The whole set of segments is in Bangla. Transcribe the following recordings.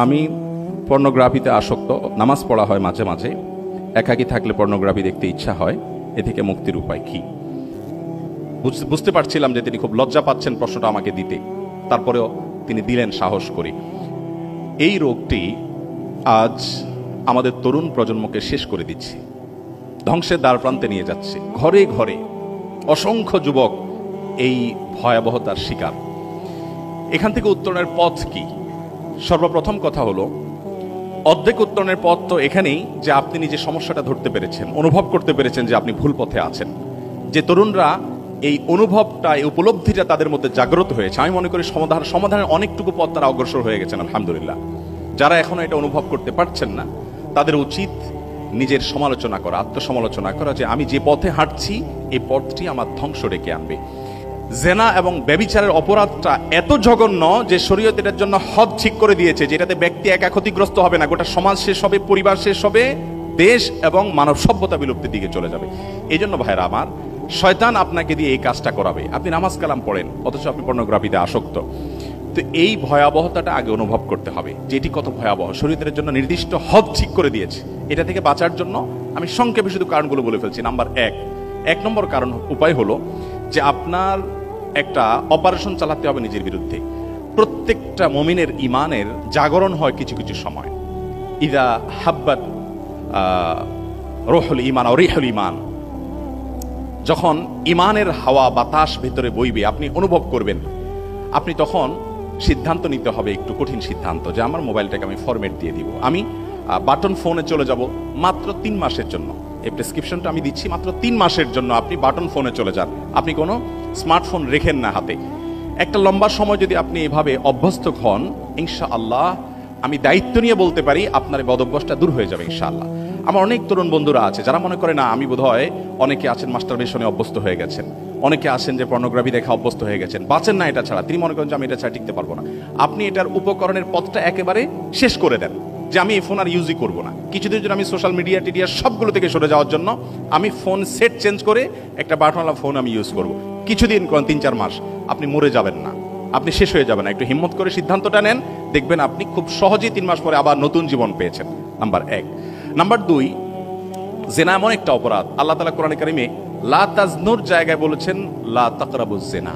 আমি পর্নোগ্রাফিতে আসক্ত, নামাজ পড়া হয় মাঝে মাঝে, একাকী থাকলে পর্নোগ্রাফি দেখতে ইচ্ছা হয়, এ থেকে মুক্তির উপায় কি? বুঝতে পারছিলাম যে তিনি খুব লজ্জা পাচ্ছেন প্রশ্নটা আমাকে দিতে, তারপরেও তিনি দিলেন সাহস করে। এই রোগটি আজ আমাদের তরুণ প্রজন্মকে শেষ করে দিচ্ছে, ধ্বংসের দ্বার প্রান্তে নিয়ে যাচ্ছে। ঘরে ঘরে অসংখ্য যুবক এই ভয়াবহতার শিকার। এখান থেকে উত্তরণের পথ কি? সর্বপ্রথম কথা হলো, অর্ধেক উত্তরণের পথ তো এখানেই যে আপনি নিজে সমস্যাটা ধরতে পেরেছেন, অনুভব করতে পেরেছেন যে আপনি ভুল পথে আছেন। যে তরুণরা এই অনুভবটা, এই উপলব্ধিটা তাদের মধ্যে জাগ্রত হয়েছে, আমি মনে করি সমাধানের অনেকটুকু পথ তারা অগ্রসর হয়ে গেছেন আলহামদুলিল্লাহ। যারা এখনো এটা অনুভব করতে পারছেন না, তাদের উচিত নিজের সমালোচনা করা, আত্মসমালোচনা করা, যে আমি যে পথে হাঁটছি এই পথটি আমার ধ্বংস ডেকে আনবে। জেনা এবং ব্যভিচারের অপরাধটা এত জঘন্য যে শরীয়ত এটার জন্য হদ ঠিক করে দিয়েছে, যেটাতে ব্যক্তি একা ক্ষতিগ্রস্ত হবে না, গোটা সমাজ শেষ হবে, পরিবার শেষ হবে, দেশ এবং মানব সভ্যতা বিলুপ্তির দিকে চলে যাবে। এই জন্য ভাইরা আমার, শয়তান আপনাকে দিয়ে এই কাজটা করাবে। আপনি নামাজ কালাম পড়েন, অথচ আপনি পর্নোগ্রাফিতে আসক্ত। তো এই ভয়াবহতাটা আগে অনুভব করতে হবে, যেটি কত ভয়াবহ। শরীয়তের জন্য নির্দিষ্ট হদ ঠিক করে দিয়েছে। এটা থেকে বাঁচার জন্য আমি সংক্ষেপে শুধু কারণগুলো বলে ফেলছি। নাম্বার এক নম্বর কারণ, উপায় হলো যে আপনার একটা অপারেশন চালাতে হবে নিজের বিরুদ্ধে। প্রত্যেকটা মুমিনের ইমানের জাগরণ হয় কিছু কিছু সময়। ইদা হাব্বাত রুহুল ঈমান ও রিহুল ঈমান, যখন ইমানের হাওয়া বাতাস ভেতরে বইবে, আপনি অনুভব করবেন, আপনি তখন সিদ্ধান্ত নিতে হবে, একটু কঠিন সিদ্ধান্ত, যে আমার মোবাইলটাকে আমি ফরম্যাট দিয়ে দিব, আমি বাটন ফোনে চলে যাব মাত্র 3 মাসের জন্য। এই প্রেসক্রিপশনটা আমি দিচ্ছি, মাত্র 3 মাসের জন্য আপনি বাটন ফোনে চলে যান। আপনি কোনো স্মার্টফোন রেখেন না হাতে। একটা লম্বা সময় যদি আপনি এভাবে অভ্যস্ত হন, ইনশাআল্লাহ আমি দায়িত্ব নিয়ে বলতে পারি আপনার এই বদভ্যাসটা দূর হয়ে যাবে ইনশাআল্লাহ। আমার অনেক তরুণ বন্ধুরা আছে যারা মনে করে, না আমি বোধহয়, অনেকে আছেন মাস্টারবেশনে অভ্যস্ত হয়ে গেছেন, অনেকে আছেন যে পর্নোগ্রাফি দেখা অভ্যস্ত হয়ে গেছেন, বাঁচেন না এটা ছাড়া। তিনি মনে করেন যে আমি এটা ছাড়া টিকতে পারবো না। আপনি এটার উপকরণের পথটা একেবারে শেষ করে দেন, যে আমি এই ফোন আর ইউজই করবো না। কিছুদিন জন্য আমি সোশ্যাল মিডিয়া টিডিয়া সবগুলো থেকে সরে যাওয়ার জন্য আমি ফোন সেট চেঞ্জ করে একটা বাটনওয়ালা ফোন আমি ইউজ করব। কিছুদিন, 3-4 মাস, আপনি মরে যাবেন না, আপনি শেষ হয়ে যাবেন না। একটু হিম্মত করে সিদ্ধান্তটা নেন, দেখবেন আপনি খুব সহজেই 3 মাস পরে আবার নতুন জীবন পেয়েছেন। নাম্বার 1। নাম্বার 2, জেনা এমন একটা অপরাধ, আল্লাহ তাআলা কোরআনে কারিমে লা তাজনুর জায়গায় বলেছেন লা তাকরাবুজ জেনা,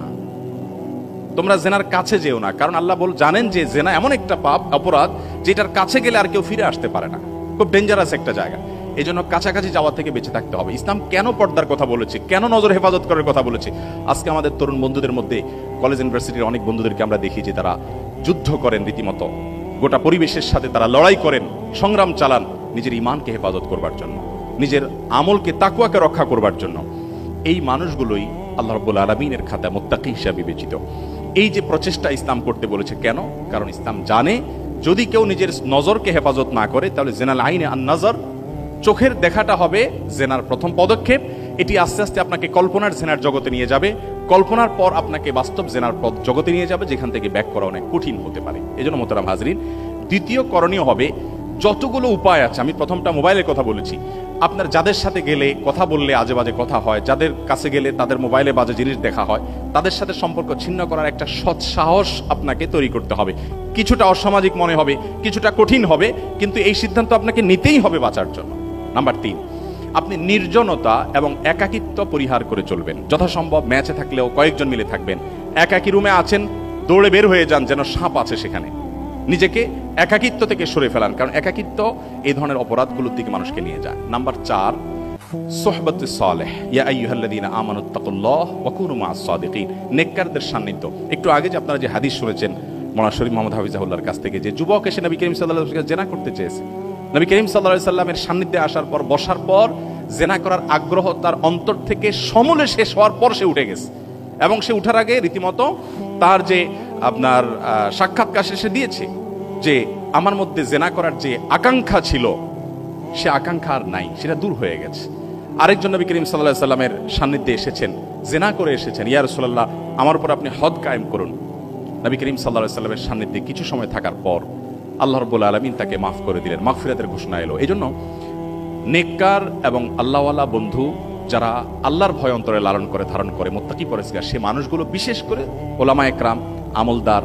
তোমরা জেনার কাছে যেও না। কারণ আল্লাহ জানেন যে জেনা এমন একটা পাপ, অপরাধ, যেটার কাছে গেলে আর কেউ ফিরে আসতে পারে না, খুব ডেঞ্জারাস একটা জায়গা। এই জন্য কাছাকাছি যাওয়া থেকে বেঁচে থাকতে হবে। ইসলাম কেন পর্দার কথা বলেছে, কেন নজর হেফাজত করার কথা বলেছে? আজকে আমাদের তরুণ বন্ধুদের মধ্যে, কলেজ ইউনিভার্সিটির অনেক বন্ধুদেরকে আমরা দেখি যে তারা যুদ্ধ করেন, রীতিমতো গোটা পরিবেশের সাথে তারা লড়াই করেন, সংগ্রাম চালান নিজের ইমানকে হেফাজত করবার জন্য, নিজের আমলকে, তাকওয়াকে রক্ষা করবার জন্য। এই মানুষগুলোই আল্লাহ রাব্বুল আলামিনের খাতায় মুত্তাকি হিসেবে বিবেচিত। এই যে প্রচেষ্টা ইসলাম করতে বলেছে, কেন? কারণ ইসলাম জানে, যদি কেউ নিজের নজরকে হেফাজত না করে, তাহলে জেনাল আইনে আন নজর, চোখের দেখাটা হবে জেনার প্রথম পদক্ষেপ। এটি আস্তে আস্তে আপনাকে কল্পনার জেনার জগতে নিয়ে যাবে, কল্পনার পর আপনাকে বাস্তব জেনার জগতে নিয়ে যাবে, যেখান থেকে ব্যাক করা অনেক কঠিন হতে পারে। এই জন্য মোহতারাম হাজরিন, দ্বিতীয় করণীয় হবে, যতগুলো উপায় আছে, আমি প্রথমটা মোবাইলের কথা বলেছি, আপনার যাদের সাথে গেলে, কথা বললে আজে বাজে কথা হয়, যাদের কাছে গেলে তাদের মোবাইলে বাজে জিনিস দেখা হয়, তাদের সাথে সম্পর্ক ছিন্ন করার একটা সৎ সাহস আপনাকে তৈরি করতে হবে। কিছুটা অসামাজিক মনে হবে, কিছুটা কঠিন হবে, কিন্তু এই সিদ্ধান্ত আপনাকে নিতেই হবে বাঁচার জন্য। নাম্বার 3, আপনি নির্জনতা এবং একাকিত্ব পরিহার করে চলবেন। যথাসম্ভব ম্যাচে থাকলেও কয়েকজন মিলে থাকবেন। একাকি রুমে আছেন, দৌড়ে বের হয়ে যান, যেন সাপ আছে সেখানে। নিজেকে একাকিত্ব থেকে সরে ফেলান, কারণ একাকিত্ব এই ধরনের অপরাধগুলোর দিকে মানুষকে নিয়ে যায়। নাম্বার 4, সুহবাতুস সালেহ, ইয়া আইয়ুহাল্লাযীনা আমানুত্তাকুল্লাহ ওয়া কুনু মাআস সাদিকিন, নেককারদের সান্নিধ্য। একটু আগে যে আপনারা যে হাদিস শুনেছেন মওলানা শরীফ মোহাম্মদ হাফিজাহুল্লাহর কাছ থেকে, যে যুবক এসে নবী করিম সাল্লাল্লাহু আলাইহি ওয়াসাল্লাম জেনা করতে চেয়েছে, নবী করিম সাল্লাল্লাহু আলাইহি ওয়াসাল্লামের সান্নিধ্যে আসার পর, বসার পর, জেনা করার আগ্রহ তার অন্তর থেকে সমূলে শেষ হওয়ার পর সে উঠে গেছে। এবং সে উঠার আগে রীতিমতো তার যে আপনার সাক্ষাৎকার সে দিয়েছে, যে আমার মধ্যে জেনা করার যে আকাঙ্ক্ষা ছিল, সে আকাঙ্ক্ষা আর নাই, সেটা দূর হয়ে গেছে। আরেকজন নবী করিম সাল্লাল্লাহু আলাইহি ওয়াসাল্লামের সান্নিধ্যে এসেছেন, জেনা করে এসেছেন, ইয়া রাসূলুল্লাহ আমার উপর আপনি হদ কায়েম করুন। নবী করিম সাল্লাল্লাহু আলাইহি ওয়াসাল্লামের সান্নিধ্যে কিছু সময় থাকার পর আল্লাহ রাব্বুল আলামিন তাকে মাফ করে দিলেন, মাগফিরাতের ঘোষণা এলো। এই জন্য নেককার এবং আল্লাহওয়ালা বন্ধু, যারা আল্লাহর ভয় অন্তরে লালন করে, ধারণ করে, মুত্তাকি পরেজগার, সে মানুষগুলো, বিশেষ করে ওলামায়ে কেরাম, আমলদার,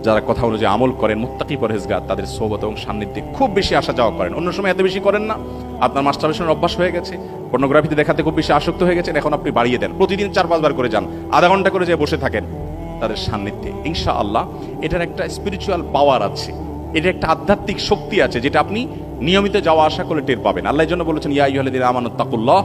যারা কথা অনুযায়ী আমল করেন, মুত্তাকি পরহেজগার, তাদের সোহবত এবং সান্নিধ্যে খুব বেশি আসা যাওয়া করেন। অন্য সময় এত বেশি করেন না, আপনার মাস্টারবেশনের অভ্যাস হয়ে গেছে, পর্নোগ্রাফিতে দেখাতে খুব বেশি আসক্ত হয়ে গেছেন, এখন আপনি বাড়িয়ে দেন, প্রতিদিন 4-5 বার করে যান, আধা ঘন্টা করে যেয়ে বসে থাকেন তাদের সান্নিধ্যে। ইনশাআল্লাহ এটার একটা স্পিরিচুয়াল পাওয়ার আছে, এটা একটা আধ্যাত্মিক শক্তি আছে, যেটা আপনি নিয়মিত যাওয়া আসা করে টের পাবেন। আল্লাহ এর জন্য বলেছেন, ইয়া আইয়ুহাল্লাযীনা আমানুত্তাকুল্লাহ,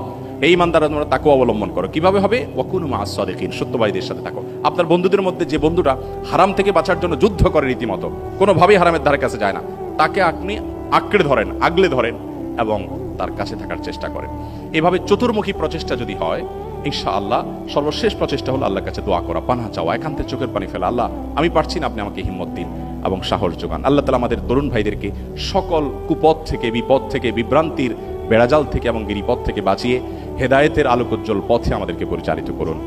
এই ইমানদাররা তোমরা তাকওয়া অবলম্বন করো। কিভাবে হবে? ওয়াকুনু মাআস সাদিকিন, সত্যবাদীদের সাথে থাকো। আপনার বন্ধুদের মধ্যে যে বন্ধুটা হারাম থেকে বাঁচার জন্য যুদ্ধ করে রীতিমতো, কোনোভাবেই হারামের ধারে কাছে যায় না, তাকে আপনি আঁকড়ে ধরেন, আগলে ধরেন এবং তার কাছে থাকার চেষ্টা করেন। এভাবে চতুর্মুখী প্রচেষ্টা যদি হয়, ইনশাআল্লাহ সর্বশেষ প্রচেষ্টা হলো আল্লাহর কাছে দোয়া করা, পানাহ চাওয়া, একান্তে চোখের পানি ফেলা। আল্লাহ আমি পারছি না, আপনি আমাকে হিম্মত দিন এবং সাহস যোগান। আল্লাহ তাআলা আমাদের তরুণ ভাইদেরকে সকল কুপথ থেকে, বিপদ থেকে, বিভ্রান্তির বেড়াজাল থেকে এবং গিরিপথ থেকে বাঁচিয়ে হেদায়েতের আলোকোজ্জ্বল পথে আমাদেরকে পরিচালিত করুন।